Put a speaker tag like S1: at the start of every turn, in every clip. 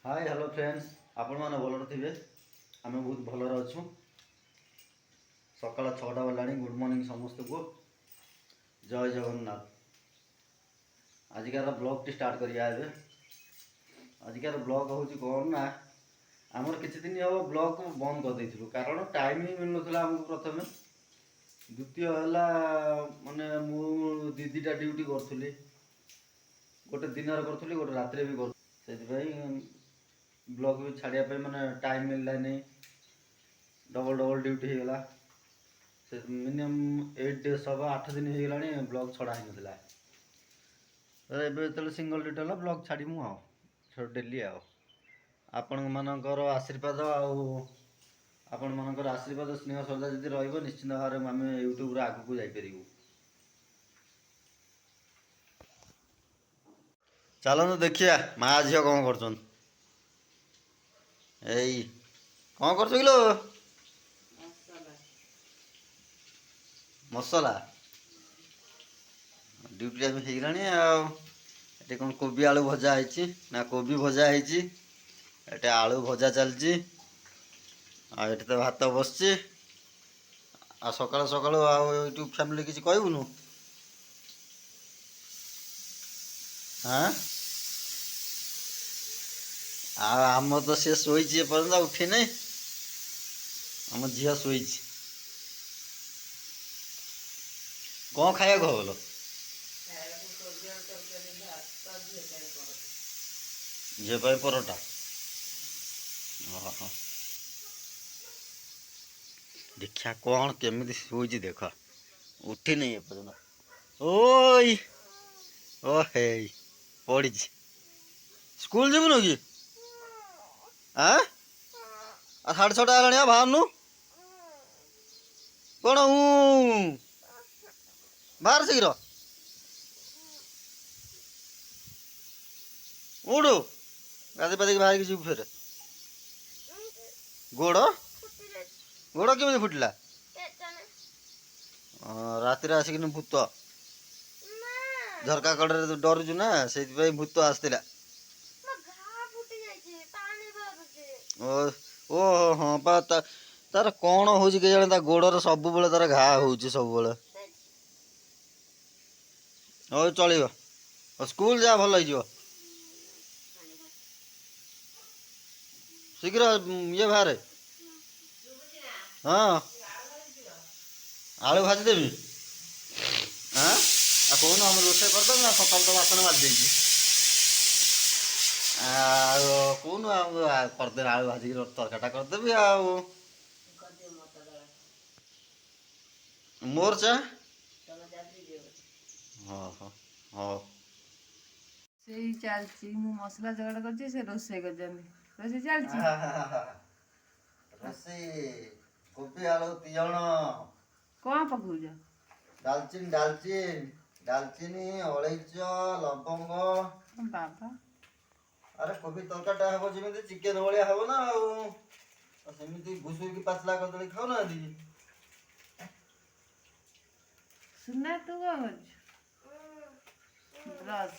S1: Hi hello friends आपण मैंने भलर थे आम बहुत भलर अच्छु सकाल 6टा बजला गुड मॉर्निंग समस्त को जय जगन्नाथ। आजिकार ब्लॉग टी स्टार्ट करिया एबे। आजिकार ब्लॉग हूँ कौन ना आमर किछि दिन हम ब्लॉग को बंद कर देथिलु कारण टाइम ही मिल नथला हमको। प्रथम द्वितीय है माने मु दीदीटा ड्यूटी करूली गोटे दिन करूली गोटे रात भी कर ब्लॉग भी छाड़िया माने टाइम मिलला नहीं डबल डबल ड्यूटी हो गला से मिनिमम 8 डेज हम 8 दिन हो गलानी ब्लॉग छड़ा ही नथला। एबे तो सिंगल डिटेल ब्लॉग छाड़ी मु आउ डेली आउ आपण मानकर आशीर्वाद आपण मानकर आशीर्वाद स्नेह श्रद्धा जदि रहिबो निश्चित भाव में आम यूट्यूब आगु को जाई परिबु। चलो देखिया माँ झील कौन कर एई कौन कर किलो मसला ड्यूटी टाइम हो गलानी आटे कौन कोबी आलू भजा है ना कोबी भजा है आलू भजा चलती आठ तो भात बसच आ सकाल सकाल यूट्यूब फैमिली किसी कहबुनु हाँ आम तो सी शोची एपर्तंत उठी नहीं आम झील शोची कौन खाया बोलो झील परोटा देखा कौन केमी शोची देख उठी नहीं एपर्तंत ओई ओ हे पड़ी स्कूल जीवन कि हाँ 6:30 है बाहर कौन बाहर शीघ्र उड़ गाधी पादी बाहर की फिर गोड़ गोड़ केमी फुटला राति आसिक भूत झरका कड़े डरुचु ना से भूत आसला ओ हाँ पा तार कौन हो जाने गोड़र सब तार घा हो सब हो चलो स्कूल जा भल हो शीघ्र ये बाहर हाँ आलू भाजी देवी हाँ कौन हम रोसे करदे ना सकाल तो बासन मारी कौन करदे आलू भाजी तरकाटा करदेवि मोर चा हाँ हाँ हाँ
S2: से चलची मु मसला जोगाड़ करछि से रोसे करजनी रोसे चलची
S1: रोसे कोबी आलू तियण
S2: कोन पकौज
S1: दालचीनी दालचीनी दालचीनी अलैच लवंग
S2: बाबा
S1: अरे कोबी तरकाटा हम जमी चिकेन भाया हम ना सेमती घुसुरी पातला करदे खाऊ ना
S2: सुना तू कौन रस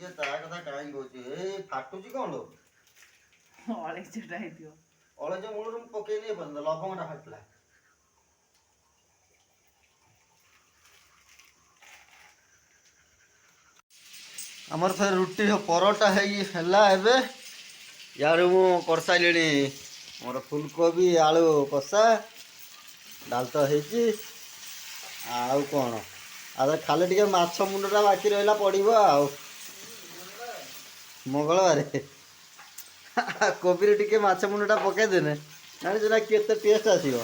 S1: ये ता कथा काई कहूँ फाटुची कौन लो
S2: अलैचटा हेतियो
S1: अलैच मूल पकई नहीं बंद लवंगटा फाटला आमर फिर रुटी परोटा है यार मु कर सारे मोर फुलकोबी आलू कषा डाल तो आउ कौन आ खाली टे माछ मुंडा बाकी रहा पड़ो आ मंगलवार कोबी टे माछ मुंडा पकईदेने जानी केते टेस्ट आसो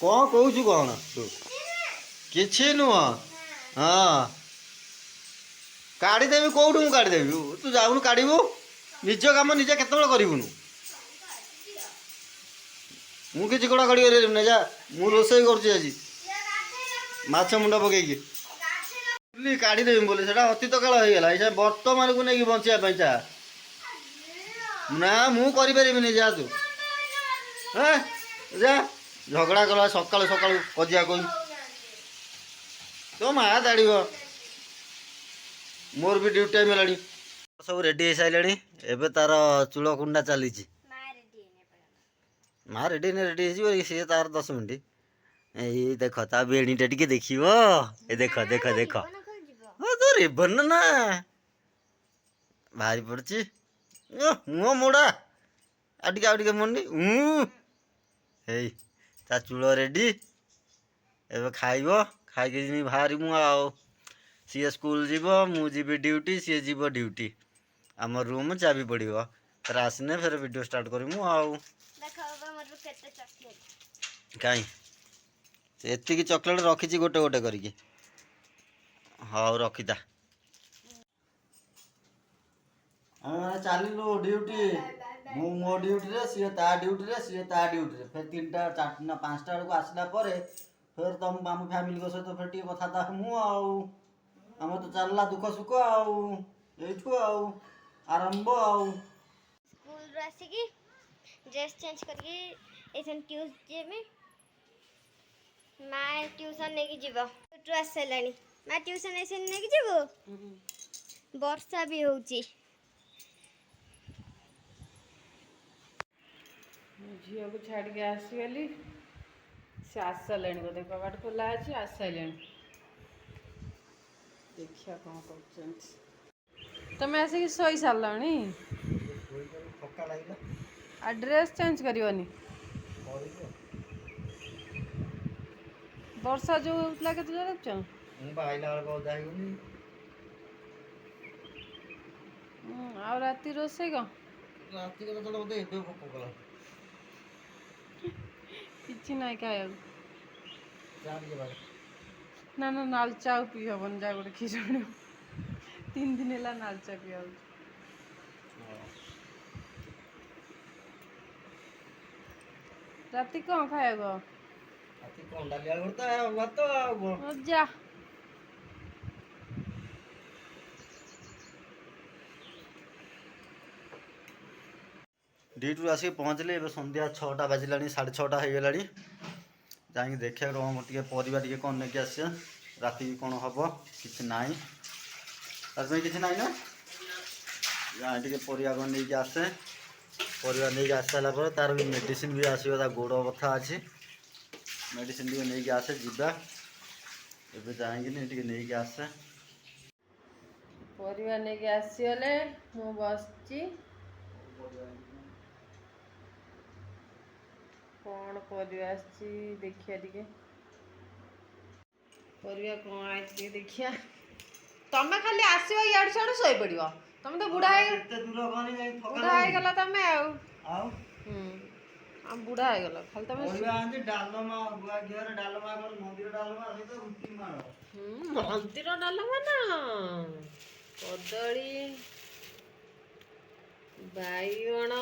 S1: कौन कहू कौन तू कि नुह हाँ काढ़ीदेवी कौटू मुझे काढ़ीदेवी तू जाऊनु काढ़ू निज कम निजे केत करूनु मुझे कड़ा कड़ी कर जा मु रोसे कर माछ मुंड पकईकी काढ़ीदेवी बोले से अतीत काल होगा ये बर्तमान को लेकिन बचापी चाह ना मुझे जा तू हाँ जा झगड़ा कला सका सका कजिया कही तो माँ दाड़ी मोर भी ड्यूटी टाइम है सब रेडी हो सारे एवं तार चूल कुंडा चली माँ रेडी ने रेडी सी तार 10 मिनट ये देख ता बेणीटा टे देख देख देख देख तो रिबन ना बाहरी पड़ी मुह मोड़ा आटे मुंडी हे ता चूल रेडी एवं खाइब खाई बाहरी मु सी स्कूल जीव मुझे ड्यूटी सी जीव ड्यूटी आम रूम चाबी पड़ो तर आसने फिर वीडियो स्टार्ट करमु कहीं एति चॉकलेट रखी गोटे गोटे करके हाँ रखीता चलू ड्यूटी मु मो ड्यूटी रे सी ता ड्यूटी रे सी ता ड्यूटी रे फिर 3टा 4टा 5टा बेलू आसला फिर तुम आम फैमिली सहित फिर टे कथा हूँ आम तो चलला दुख सुख आठू आरंभ
S3: स्कूल आसिकी ड्रेस चेंज करके एसन ट्यूसडे में माँ ट्यूशन नहीं जीव टू आस सारे माँ ट्यूशन ऐसे नहीं जीव वर्षा भी होची
S2: झील को छाड़ के आसीगली से आस सारे बोधे कबाट खोला अच्छी आस सारे देखिया कौन कर तुम आसिक शोई सारा आ ड्रेस चेंज करनी वर्षा जो होता के तुझे रख आ राति रोसे
S1: रात
S2: कि ना खाया ना ना नाल चा पी हबन जा गोटे क्षीर 3 दिन है नाल चा पी राति कौन खाएगा जा
S1: ड्यूटी आसिक पहुँचले संध्या 6टा बाजिला 6:30 हो गला जाकि देखा कौन टे परिवा टे कौन लेकिन आस राति कौन हम कि ना कि ना ना जहाँ टे परिवा कौन नहीं आसे परिवा नहीं आस सारापर तार भी मेडिसिन भी आसो गोड़ बथा अच्छी मेडिसिन टे नहीं आसे जीवा एवं जाकि टे नहीं आसे
S2: परिवार नहीं आसीगले मु बस कौन परिवा देखिया टे परिवा कौन आई देखिया तमें खाली आसो इड सियाड़ शोई पड़ तुम तो बुढ़ा बुढ़ा गला तुम बुढ़ा गल खाली तुम मंदिर डालमा ना कदली बैगण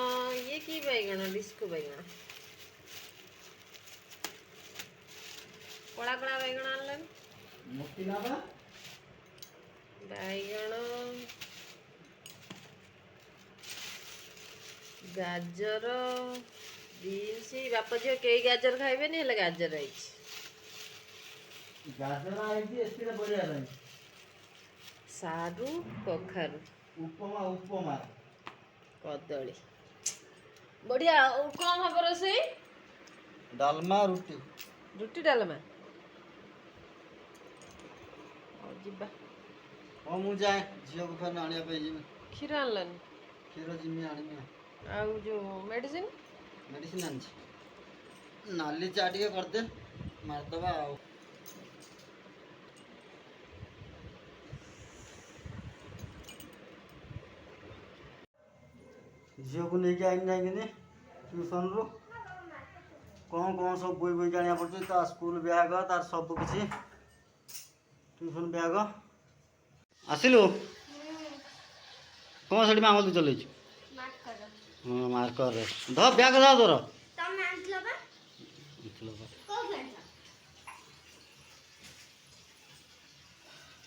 S2: ये कि बैगण डिस्को बैगण कड़ा कड़ा बैगण आनल बैगण गाजर बीन्स बाप झील कई गाजर खाइबे नहीं हेले गाजर आई सारू कखारू
S1: उपमा उपमा
S2: कदली बढ़िया कौन हम रोसे
S1: डालमा रुटी
S2: रुटी डालमा जीवा
S1: हाँ मुझे जाए झील को फिर आने
S2: क्षीर आनलानी
S1: क्षीर जिमी आनी
S2: आ जो मेडिसिन
S1: मेडिसिन आनी नाली चा टे करदे मारदबा झील को लेकिन आई जाए ट्यूशन रू कौन कौन सब बोई बोई जाना पड़े तार स्कूल बैग तार सब किसी ट्यूशन बैग आसिलु कौन से आंगुल चल हाँ मार्कर ध बैग धा तोर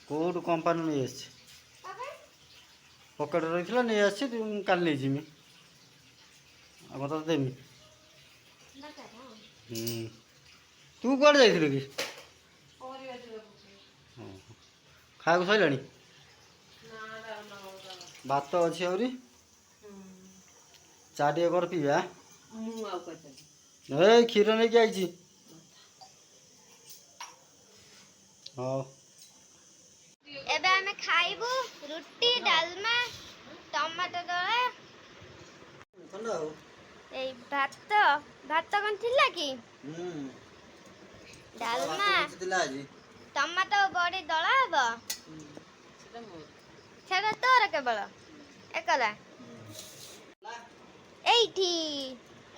S1: कौट कंपानी नहीं आस पकेट रही नहीं आस काल नहीं जीमी आग तो देमी तू कौन जा कि ଖାଇବାକୁ ସରିଲାଣି?
S2: ନା ଡାଲମା କରିଦେବା।
S1: ଭାତ ଅଛି ଆହୁରି। ଚା ଟିକେ କର ପିଇବା।
S2: ମୁଁ ଆଉ କହିଥିଲି
S1: ଏଇ କ୍ଷୀର ନେଇକି ଆଇଛି। ହଉ
S3: ଏବେ ଆମେ ଖାଇବୁ ରୁଟି ଡାଲମା ଟମାଟୋ ଦଳା
S1: ଆଉ
S3: ଏଇ ଭାତ ଭାତ କଣ ଥିଲା କି ଡାଲମା
S1: ଥିଲା ଆଜି।
S3: ଟମାଟୋ ବଡି ଦଳା ହବ
S2: ସେଟା ମୋର।
S3: ସେଟା ତୋର କେବଳ ଏକଲା ଏଇଠି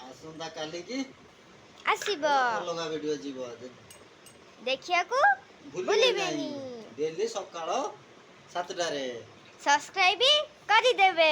S1: ଆସନ୍ତା କାଲିକି
S3: ଆସିବ
S1: ଅଲଗା ଭିଡିଓ ଯିବ।
S3: ଦେଖିବାକୁ ଭୁଲିବେନି
S1: ଡେଲି ସକାଳ 7টাରେ
S3: ସବସ୍କ୍ରାଇବ କରିଦେବେ।